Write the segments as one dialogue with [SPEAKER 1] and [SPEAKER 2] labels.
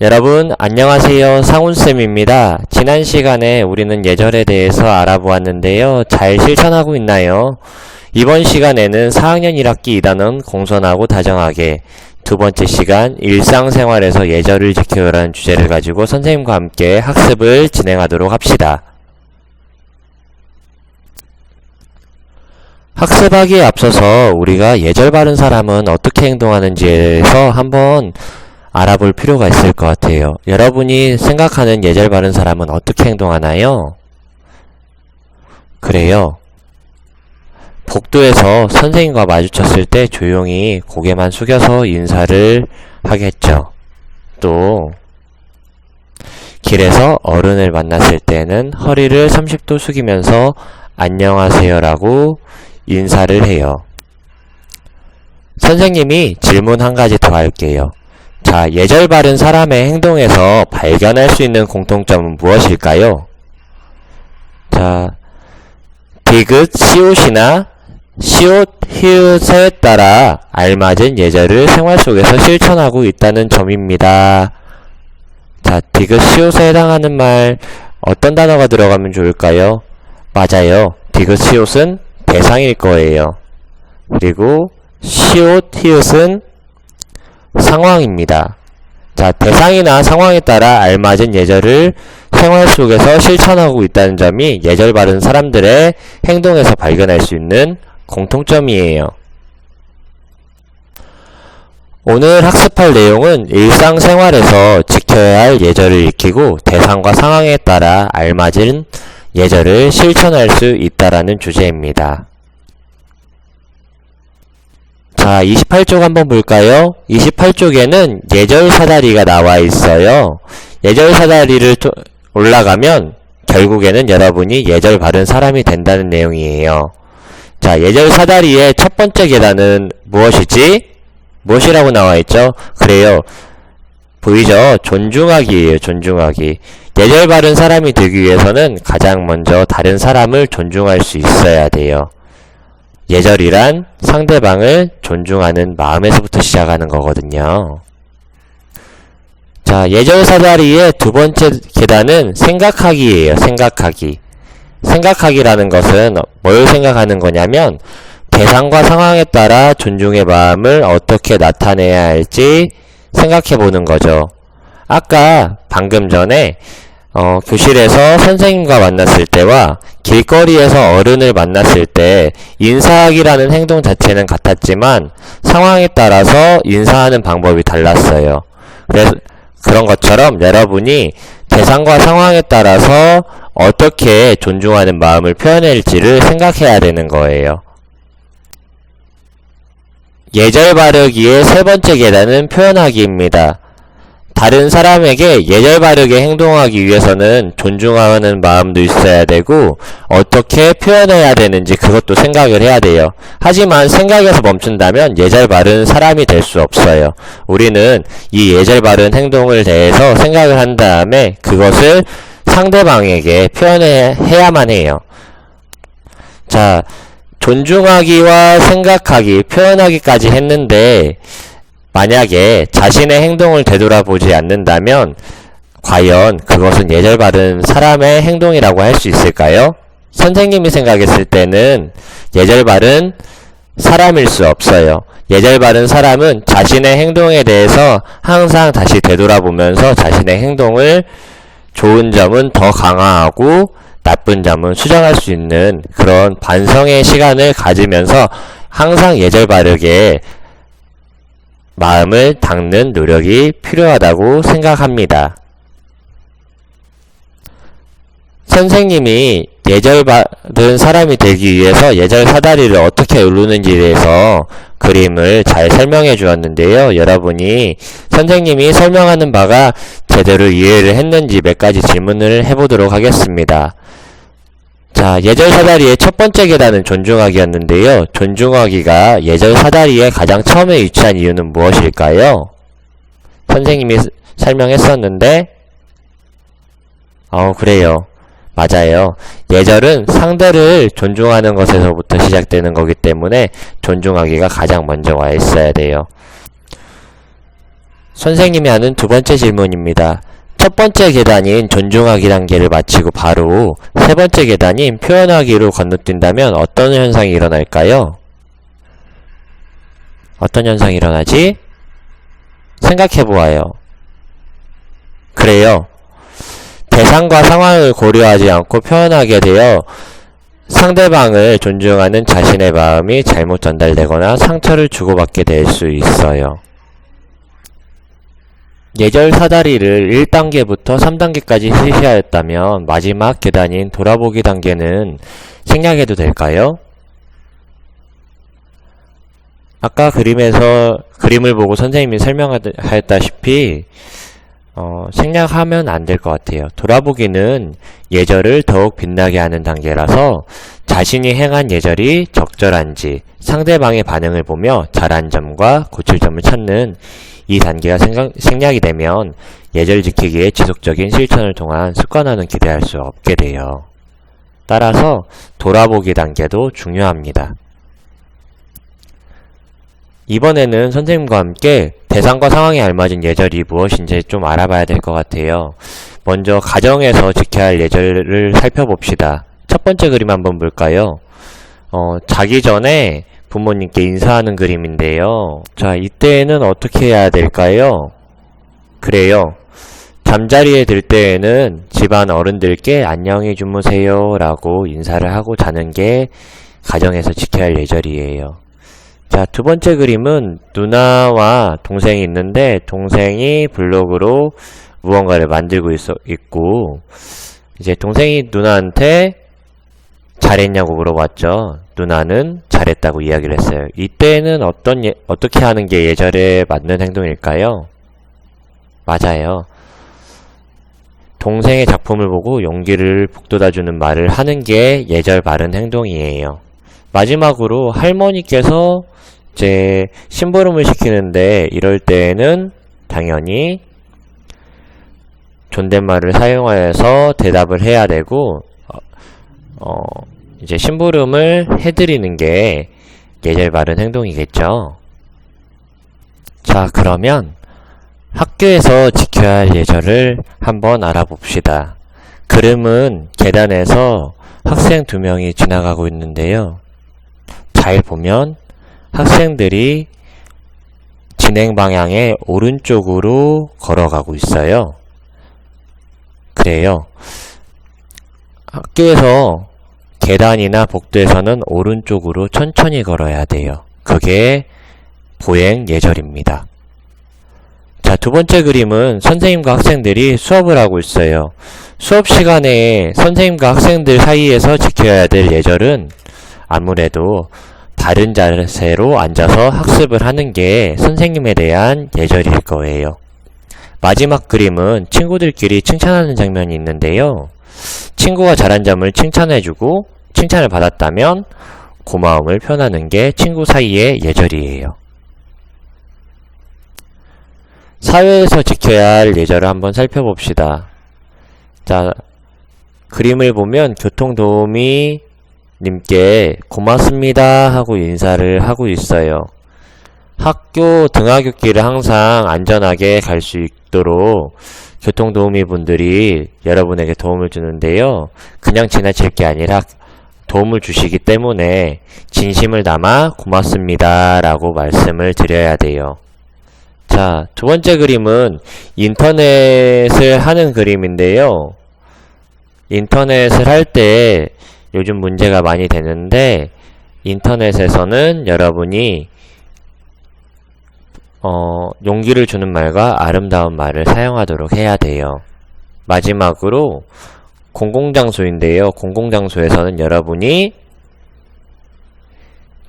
[SPEAKER 1] 여러분 안녕하세요. 상훈쌤입니다. 지난 시간에 우리는 예절에 대해서 알아보았는데요. 잘 실천하고 있나요? 이번 시간에는 4학년 1학기 2단원 공손하고 다정하게, 두 번째 시간 일상생활에서 예절을 지켜요라는 주제를 가지고 선생님과 함께 학습을 진행하도록 합시다. 학습하기에 앞서서 우리가 예절 바른 사람은 어떻게 행동하는지에 대해서 한번 알아볼 필요가 있을 것 같아요. 여러분이 생각하는 예절 바른 사람은 어떻게 행동하나요? 그래요. 복도에서 선생님과 마주쳤을 때 조용히 고개만 숙여서 인사를 하겠죠. 또 길에서 어른을 만났을 때는 허리를 30도 숙이면서 안녕하세요라고 인사를 해요. 선생님이 질문 한 가지 더 할게요. 자, 예절 바른 사람의 행동에서 발견할 수 있는 공통점은 무엇일까요? 자, 디귿, 시옷이나 시옷, 히읗에 따라 알맞은 예절을 생활 속에서 실천하고 있다는 점입니다. 자, 디귿, 시옷에 해당하는 말 어떤 단어가 들어가면 좋을까요? 맞아요. 디귿, 시옷은 대상일 거예요. 그리고 시옷, 히읗은 상황입니다. 자, 대상이나 상황에 따라 알맞은 예절을 생활 속에서 실천하고 있다는 점이 예절 바른 사람들의 행동에서 발견할 수 있는 공통점이에요. 오늘 학습할 내용은 일상생활에서 지켜야 할 예절을 익히고 대상과 상황에 따라 알맞은 예절을 실천할 수 있다라는 주제입니다. 자, 28쪽 한번 볼까요? 28쪽에는 예절 사다리가 나와 있어요. 예절 사다리를 올라가면 결국에는 여러분이 예절 바른 사람이 된다는 내용이에요. 자, 예절 사다리의 첫 번째 계단은 무엇이지? 무엇이라고 나와 있죠? 그래요. 보이죠? 존중하기예요. 존중하기. 예절 바른 사람이 되기 위해서는 가장 먼저 다른 사람을 존중할 수 있어야 돼요. 예절이란 상대방을 존중하는 마음에서부터 시작하는 거거든요. 자, 예절 사다리의 두 번째 계단은 생각하기예요. 생각하기. 생각하기라는 것은 뭘 생각하는 거냐면 대상과 상황에 따라 존중의 마음을 어떻게 나타내야 할지 생각해 보는 거죠. 아까 방금 전에 교실에서 선생님과 만났을 때와 길거리에서 어른을 만났을 때 인사하기라는 행동 자체는 같았지만 상황에 따라서 인사하는 방법이 달랐어요. 그래서 그런 것처럼 여러분이 대상과 상황에 따라서 어떻게 존중하는 마음을 표현할지를 생각해야 되는 거예요. 예절 바르기의 세 번째 계단은 표현하기입니다. 다른 사람에게 예절 바르게 행동하기 위해서는 존중하는 마음도 있어야 되고 어떻게 표현해야 되는지 그것도 생각을 해야 돼요. 하지만 생각에서 멈춘다면 예절 바른 사람이 될 수 없어요. 우리는 이 예절 바른 행동을 대해서 생각을 한 다음에 그것을 상대방에게 표현해야만 해요. 자, 존중하기와 생각하기, 표현하기까지 했는데 만약에 자신의 행동을 되돌아보지 않는다면 과연 그것은 예절 바른 사람의 행동이라고 할 수 있을까요? 선생님이 생각했을 때는 예절 바른 사람일 수 없어요. 예절 바른 사람은 자신의 행동에 대해서 항상 다시 되돌아보면서 자신의 행동을 좋은 점은 더 강화하고 나쁜 점은 수정할 수 있는 그런 반성의 시간을 가지면서 항상 예절 바르게 마음을 닦는 노력이 필요하다고 생각합니다. 선생님이 예절 바른 사람이 되기 위해서 예절 사다리를 어떻게 오르는지에 대해서 그림을 잘 설명해 주었는데요. 여러분이 선생님이 설명하는 바가 제대로 이해를 했는지 몇 가지 질문을 해보도록 하겠습니다. 자, 예절 사다리의 첫 번째 계단은 존중하기였는데요. 존중하기가 예절 사다리에 가장 처음에 위치한 이유는 무엇일까요? 선생님이 설명했었는데 그래요. 맞아요. 예절은 상대를 존중하는 것에서부터 시작되는 거기 때문에 존중하기가 가장 먼저 와 있어야 돼요. 선생님이 하는 두 번째 질문입니다. 첫 번째 계단인 존중하기 단계를 마치고 바로 세 번째 계단인 표현하기로 건너뛴다면 어떤 현상이 일어날까요? 어떤 현상이 일어나지? 생각해보아요. 그래요. 대상과 상황을 고려하지 않고 표현하게 되어 상대방을 존중하는 자신의 마음이 잘못 전달되거나 상처를 주고받게 될 수 있어요. 예절 사다리를 1단계부터 3단계까지 실시하였다면 마지막 계단인 돌아보기 단계는 생략해도 될까요? 아까 그림을 보고 선생님이 설명하였다시피 생략하면 안 될 것 같아요. 돌아보기는 예절을 더욱 빛나게 하는 단계라서 자신이 행한 예절이 적절한지 상대방의 반응을 보며 잘한 점과 고칠 점을 찾는 이 단계가 생략이 되면 예절 지키기의 지속적인 실천을 통한 습관화는 기대할 수 없게 돼요. 따라서 돌아보기 단계도 중요합니다. 이번에는 선생님과 함께 대상과 상황에 알맞은 예절이 무엇인지 좀 알아봐야 될 것 같아요. 먼저 가정에서 지켜야 할 예절을 살펴봅시다. 첫 번째 그림 한번 볼까요? 자기 전에 부모님께 인사하는 그림인데요. 자, 이때에는 어떻게 해야 될까요? 그래요. 잠자리에 들 때에는 집안 어른들께 안녕히 주무세요 라고 인사를 하고 자는 게 가정에서 지켜야 할 예절이에요. 자, 두 번째 그림은 누나와 동생이 있는데 동생이 블록으로 무언가를 만들고 있고 이제 동생이 누나한테 잘했냐고 물어봤죠. 누나는 잘했다고 이야기를 했어요. 이때는 어떻게 하는 게 예절에 맞는 행동일까요? 맞아요. 동생의 작품을 보고 용기를 북돋아주는 말을 하는 게 예절 바른 행동이에요. 마지막으로 할머니께서 이제 심부름을 시키는데 이럴 때에는 당연히 존댓말을 사용하여서 대답을 해야 되고 이제 심부름을 해드리는 게 예절 바른 행동이겠죠. 자, 그러면 학교에서 지켜야 할 예절을 한번 알아봅시다. 그림은 계단에서 학생 2명이 지나가고 있는데요. 잘 보면 학생들이 진행 방향의 오른쪽으로 걸어가고 있어요. 그래요. 학교에서 계단이나 복도에서는 오른쪽으로 천천히 걸어야 돼요. 그게 보행 예절입니다. 자, 두 번째 그림은 선생님과 학생들이 수업을 하고 있어요. 수업 시간에 선생님과 학생들 사이에서 지켜야 될 예절은 아무래도 바른 자세로 앉아서 학습을 하는 게 선생님에 대한 예절일 거예요. 마지막 그림은 친구들끼리 칭찬하는 장면이 있는데요. 친구가 잘한 점을 칭찬해주고 칭찬을 받았다면 고마움을 표현하는 게 친구 사이의 예절이에요. 사회에서 지켜야 할 예절을 한번 살펴봅시다. 자, 그림을 보면 교통도우미 님께 고맙습니다 하고 인사를 하고 있어요. 학교 등하굣길을 항상 안전하게 갈 수 있도록 교통도우미 분들이 여러분에게 도움을 주는데요. 그냥 지나칠 게 아니라 도움을 주시기 때문에 진심을 담아 고맙습니다 라고 말씀을 드려야 돼요. 자, 두 번째 그림은 인터넷을 하는 그림인데요. 인터넷을 할 때 요즘 문제가 많이 되는데 인터넷에서는 여러분이 용기를 주는 말과 아름다운 말을 사용하도록 해야 돼요. 마지막으로 공공장소인데요. 공공장소에서는 여러분이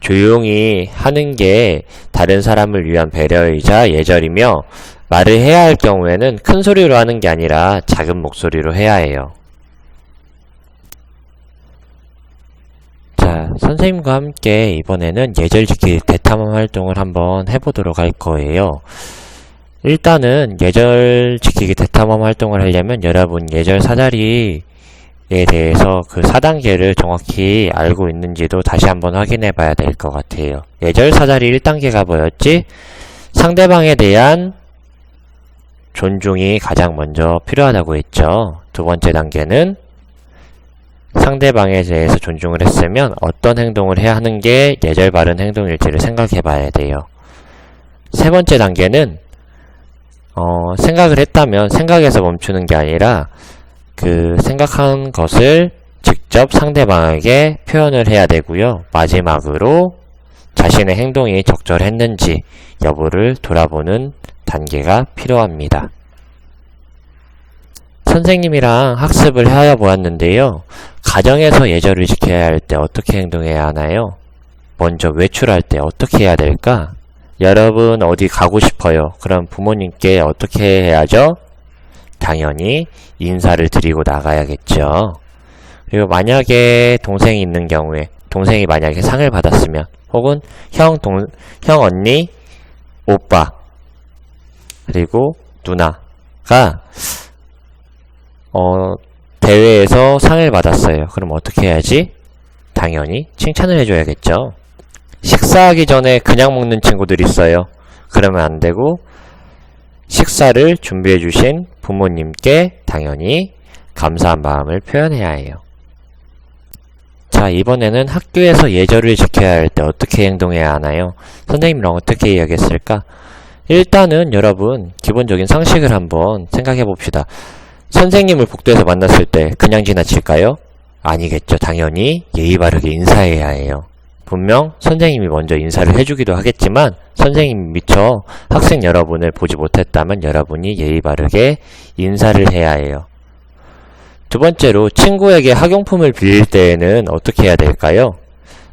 [SPEAKER 1] 조용히 하는 게 다른 사람을 위한 배려이자 예절이며 말을 해야 할 경우에는 큰 소리로 하는 게 아니라 작은 목소리로 해야 해요. 자, 선생님과 함께 이번에는 예절 지키기 대탐험 활동을 한번 해보도록 할 거예요. 일단은 예절 지키기 대탐험 활동을 하려면 여러분 예절 사다리에 대해서 그 4단계를 정확히 알고 있는지도 다시 한번 확인해 봐야 될 것 같아요. 예절 사다리 1단계가 뭐였지? 상대방에 대한 존중이 가장 먼저 필요하다고 했죠. 두 번째 단계는 상대방에 대해서 존중을 했으면 어떤 행동을 해야 하는 게 예절 바른 행동일지를 생각해 봐야 돼요. 세 번째 단계는 생각을 했다면 생각에서 멈추는 게 아니라 그 생각한 것을 직접 상대방에게 표현을 해야 되고요. 마지막으로 자신의 행동이 적절했는지 여부를 돌아보는 단계가 필요합니다. 선생님이랑 학습을 하여 보았는데요. 가정에서 예절을 지켜야 할 때 어떻게 행동해야 하나요? 먼저 외출할 때 어떻게 해야 될까? 여러분 어디 가고 싶어요. 그럼 부모님께 어떻게 해야죠? 당연히 인사를 드리고 나가야겠죠. 그리고 만약에 동생이 있는 경우에 동생이 만약에 상을 받았으면 혹은 형, 언니, 오빠 그리고 누나가 대회에서 상을 받았어요. 그럼 어떻게 해야지? 당연히 칭찬을 해줘야겠죠. 식사하기 전에 그냥 먹는 친구들 있어요. 그러면 안 되고 식사를 준비해 주신 부모님께 당연히 감사한 마음을 표현해야 해요. 자, 이번에는 학교에서 예절을 지켜야 할 때 어떻게 행동해야 하나요? 선생님이랑 어떻게 이야기했을까? 일단은 여러분 기본적인 상식을 한번 생각해 봅시다. 선생님을 복도에서 만났을 때 그냥 지나칠까요? 아니겠죠. 당연히 예의 바르게 인사해야 해요. 분명 선생님이 먼저 인사를 해주기도 하겠지만 선생님이 미처 학생 여러분을 보지 못했다면 여러분이 예의 바르게 인사를 해야 해요. 두 번째로 친구에게 학용품을 빌릴 때에는 어떻게 해야 될까요?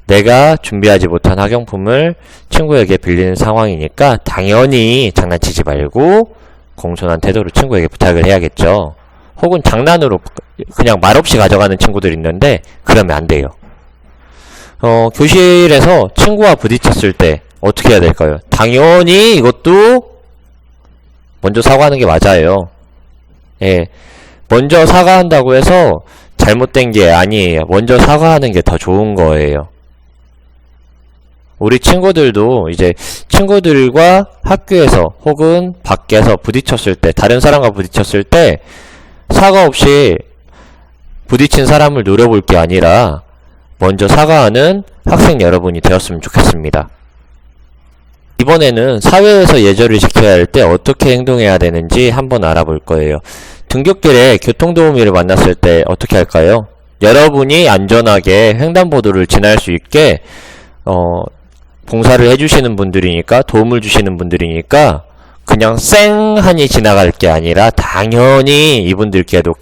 [SPEAKER 1] 내가 준비하지 못한 학용품을 친구에게 빌리는 상황이니까 당연히 장난치지 말고 공손한 태도로 친구에게 부탁을 해야겠죠. 혹은 장난으로 그냥 말없이 가져가는 친구들이 있는데 그러면 안 돼요. 교실에서 친구와 부딪혔을 때 어떻게 해야 될까요? 당연히 이것도 먼저 사과하는 게 맞아요. 예. 먼저 사과한다고 해서 잘못된 게 아니에요. 먼저 사과하는 게 더 좋은 거예요. 우리 친구들도 이제 친구들과 학교에서 혹은 밖에서 부딪혔을 때, 다른 사람과 부딪혔을 때 사과 없이 부딪힌 사람을 노려볼 게 아니라 먼저 사과하는 학생 여러분이 되었으면 좋겠습니다. 이번에는 사회에서 예절을 지켜야 할 때 어떻게 행동해야 되는지 한번 알아볼 거예요. 등굣길에 교통도우미를 만났을 때 어떻게 할까요? 여러분이 안전하게 횡단보도를 지날 수 있게 봉사를 해주시는 분들이니까, 도움을 주시는 분들이니까 그냥 쌩하니 지나갈 게 아니라 당연히 이분들께도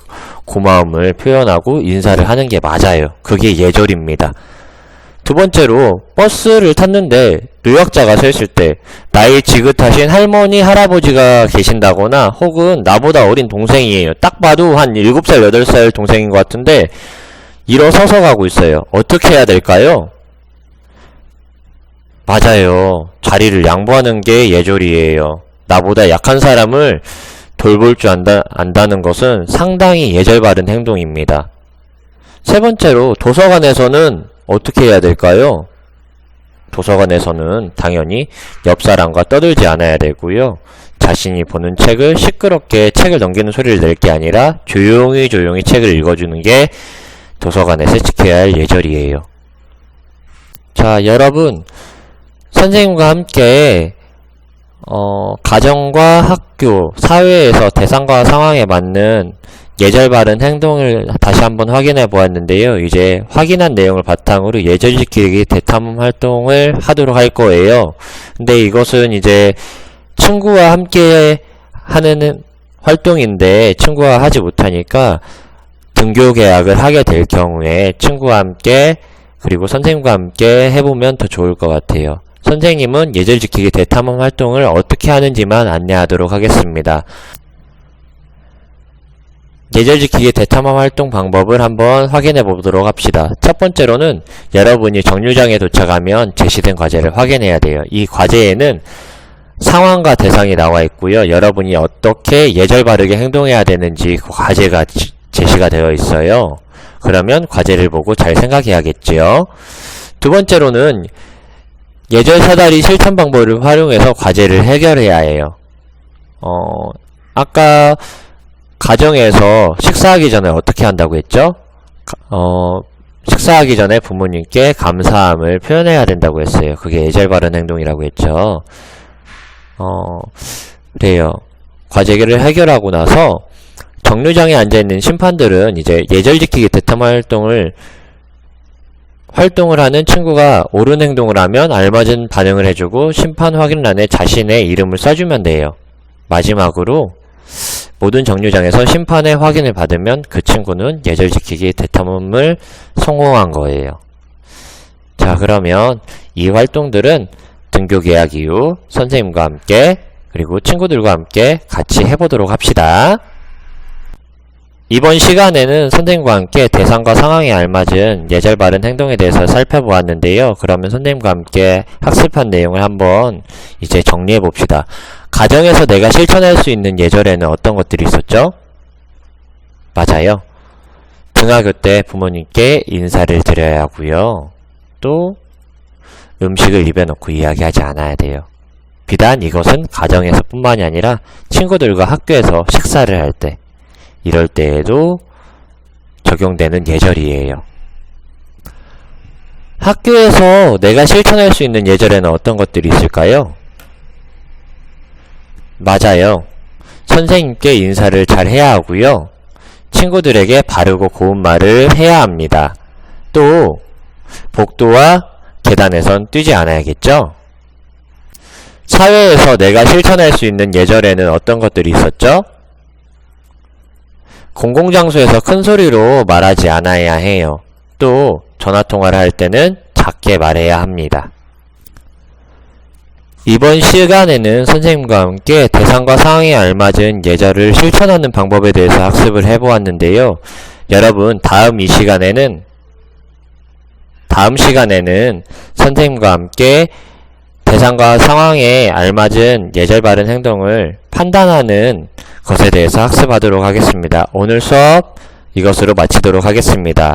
[SPEAKER 1] 고마움을 표현하고 인사를 하는 게 맞아요. 그게 예절입니다. 두 번째로 버스를 탔는데 노약자가 서 있을 때 나이 지긋하신 할머니, 할아버지가 계신다거나 혹은 나보다 어린 동생이에요. 딱 봐도 한 7살, 8살 동생인 것 같은데 일어서서 가고 있어요. 어떻게 해야 될까요? 맞아요. 자리를 양보하는 게 예절이에요. 나보다 약한 사람을 돌볼 줄 안다는 것은 상당히 예절 바른 행동입니다. 세 번째로 도서관에서는 어떻게 해야 될까요? 도서관에서는 당연히 옆 사람과 떠들지 않아야 되고요. 자신이 보는 책을 시끄럽게 책을 넘기는 소리를 낼 게 아니라 조용히 책을 읽어주는 게 도서관에서 지켜야 할 예절이에요. 자, 여러분 선생님과 함께 가정과 학교, 사회에서 대상과 상황에 맞는 예절 바른 행동을 다시 한번 확인해 보았는데요. 이제 확인한 내용을 바탕으로 예절 지키기 대탐험 활동을 하도록 할 거예요. 근데 이것은 이제 친구와 함께 하는 활동인데 친구와 하지 못하니까 등교 계약을 하게 될 경우에 친구와 함께 그리고 선생님과 함께 해보면 더 좋을 것 같아요. 선생님은 예절 지키기 대탐험 활동을 어떻게 하는지만 안내하도록 하겠습니다. 예절 지키기 대탐험 활동 방법을 한번 확인해 보도록 합시다. 첫 번째로는 여러분이 정류장에 도착하면 제시된 과제를 확인해야 돼요. 이 과제에는 상황과 대상이 나와 있고요. 여러분이 어떻게 예절 바르게 행동해야 되는지 그 과제가 제시가 되어 있어요. 그러면 과제를 보고 잘 생각해야겠지요. 두 번째로는 예절 사다리 실천 방법을 활용해서 과제를 해결해야 해요. 아까 가정에서 식사하기 전에 어떻게 한다고 했죠? 식사하기 전에 부모님께 감사함을 표현해야 된다고 했어요. 그게 예절 바른 행동이라고 했죠. 그래요. 과제를 해결하고 나서 정류장에 앉아있는 심판들은 이제 예절 지키기 대탐 활동을 하는 친구가 옳은 행동을 하면 알맞은 반응을 해주고 심판 확인란에 자신의 이름을 써주면 돼요. 마지막으로 모든 정류장에서 심판의 확인을 받으면 그 친구는 예절 지키기 대탐을 성공한 거예요. 자, 그러면 이 활동들은 등교 개학 이후 선생님과 함께 그리고 친구들과 함께 같이 해보도록 합시다. 이번 시간에는 선생님과 함께 대상과 상황에 알맞은 예절 바른 행동에 대해서 살펴보았는데요. 그러면 선생님과 함께 학습한 내용을 한번 이제 정리해 봅시다. 가정에서 내가 실천할 수 있는 예절에는 어떤 것들이 있었죠? 맞아요. 등하교 때 부모님께 인사를 드려야 하고요. 또 음식을 입에 넣고 이야기하지 않아야 돼요. 비단 이것은 가정에서 뿐만이 아니라 친구들과 학교에서 식사를 할 때, 이럴 때에도 적용되는 예절이에요. 학교에서 내가 실천할 수 있는 예절에는 어떤 것들이 있을까요? 맞아요. 선생님께 인사를 잘 해야 하고요. 친구들에게 바르고 고운 말을 해야 합니다. 또 복도와 계단에선 뛰지 않아야겠죠? 사회에서 내가 실천할 수 있는 예절에는 어떤 것들이 있었죠? 공공장소에서 큰 소리로 말하지 않아야 해요. 또 전화통화를 할 때는 작게 말해야 합니다. 이번 시간에는 선생님과 함께 대상과 상황에 알맞은 예절을 실천하는 방법에 대해서 학습을 해보았는데요. 여러분, 다음 시간에는 선생님과 함께 대상과 상황에 알맞은 예절 바른 행동을 판단하는 것에 대해서 학습하도록 하겠습니다. 오늘 수업 이것으로 마치도록 하겠습니다.